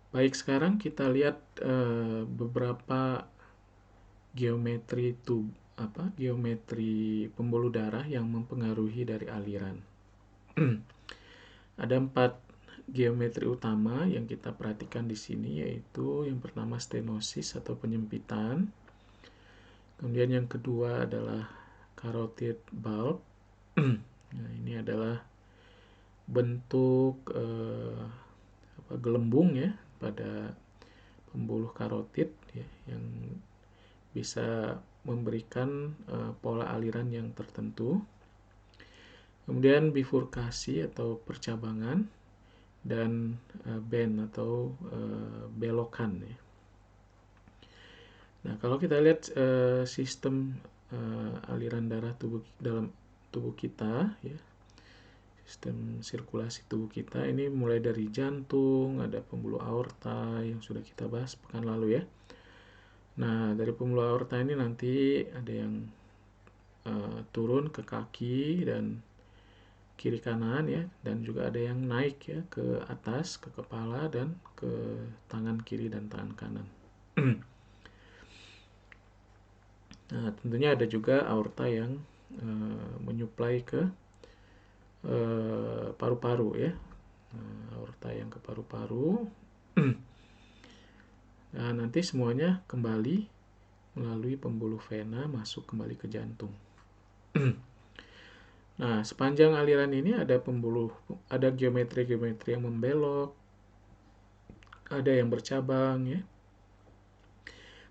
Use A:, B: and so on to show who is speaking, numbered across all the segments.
A: Baik, sekarang kita lihat beberapa geometri pembuluh darah yang mempengaruhi dari aliran. Ada 4 geometri utama yang kita perhatikan di sini, yaitu yang pertama stenosis atau penyempitan. Kemudian yang kedua adalah carotid bulb. Nah, ini adalah bentuk gelembung ya pada pembuluh karotid ya, yang bisa memberikan pola aliran yang tertentu. Kemudian bifurkasi atau percabangan dan bend atau belokan ya. Nah, kalau kita lihat sistem aliran darah dalam tubuh kita ya, sistem sirkulasi tubuh kita ini mulai dari jantung, ada pembuluh aorta yang sudah kita bahas pekan lalu ya. Nah, dari pembuluh aorta ini nanti ada yang turun ke kaki dan kiri kanan ya, dan juga ada yang naik ya ke atas, ke kepala dan ke tangan kiri dan tangan kanan. Nah, tentunya ada juga aorta yang menyuplai ke paru-paru ya. Nah, aorta yang ke paru-paru. Nah, nanti semuanya kembali melalui pembuluh vena masuk kembali ke jantung. Nah, sepanjang aliran ini ada geometri-geometri yang membelok, ada yang bercabang ya.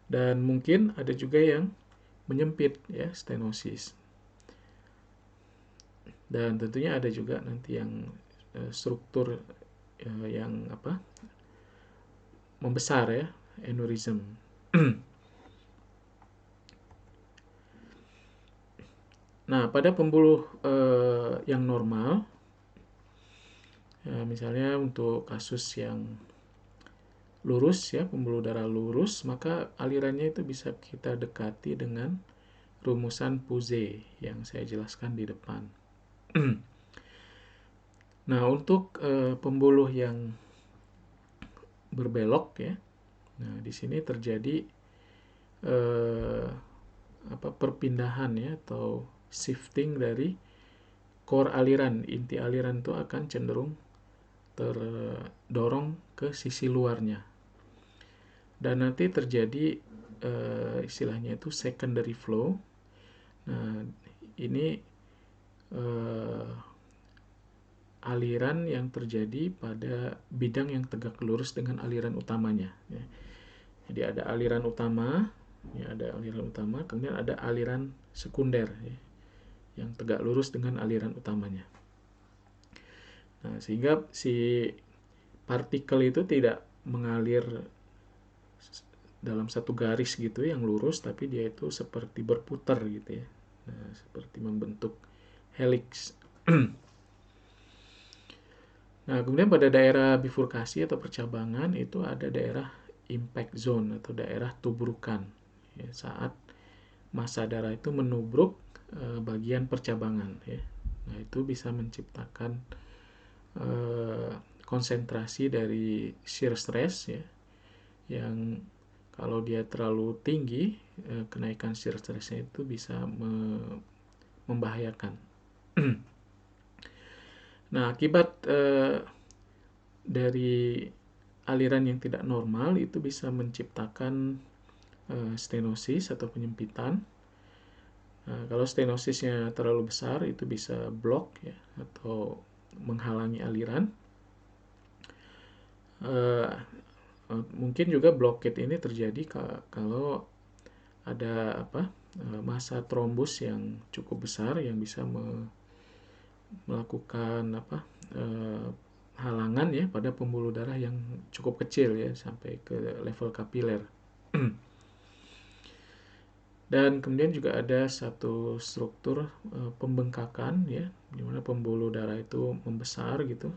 A: Dan mungkin ada juga yang menyempit ya, stenosis. Dan tentunya ada juga nanti yang struktur yang membesar ya, aneurysm. Nah, pada pembuluh yang normal, misalnya untuk kasus yang lurus ya, pembuluh darah lurus, maka alirannya itu bisa kita dekati dengan rumusan Puze yang saya jelaskan di depan. Nah, untuk pembuluh yang berbelok ya, nah di sini terjadi perpindahan ya, atau shifting dari core aliran, inti aliran itu akan cenderung terdorong ke sisi luarnya, dan nanti terjadi istilahnya itu secondary flow. Nah, ini aliran yang terjadi pada bidang yang tegak lurus dengan aliran utamanya ya. Jadi ada aliran utama ya, kemudian ada aliran sekunder ya, yang tegak lurus dengan aliran utamanya. Nah, sehingga si partikel itu tidak mengalir dalam satu garis gitu yang lurus, tapi dia itu seperti berputar gitu ya. Nah, seperti membentuk helix. Nah, kemudian pada daerah bifurkasi atau percabangan itu ada daerah impact zone atau daerah tubrukan ya, saat massa darah itu menubruk bagian percabangan ya. Nah, itu bisa menciptakan konsentrasi dari shear stress ya, yang kalau dia terlalu tinggi, kenaikan shear stressnya itu bisa membahayakan. Nah, akibat dari aliran yang tidak normal itu bisa menciptakan stenosis atau penyempitan. Nah, kalau stenosisnya terlalu besar itu bisa blok ya, atau menghalangi aliran. Mungkin juga blockade ini terjadi kalau ada massa trombus yang cukup besar yang bisa melakukan halangan ya pada pembuluh darah yang cukup kecil ya, sampai ke level kapiler. Dan kemudian juga ada satu struktur pembengkakan ya, di mana pembuluh darah itu membesar gitu,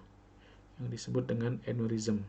A: yang disebut dengan aneurysm.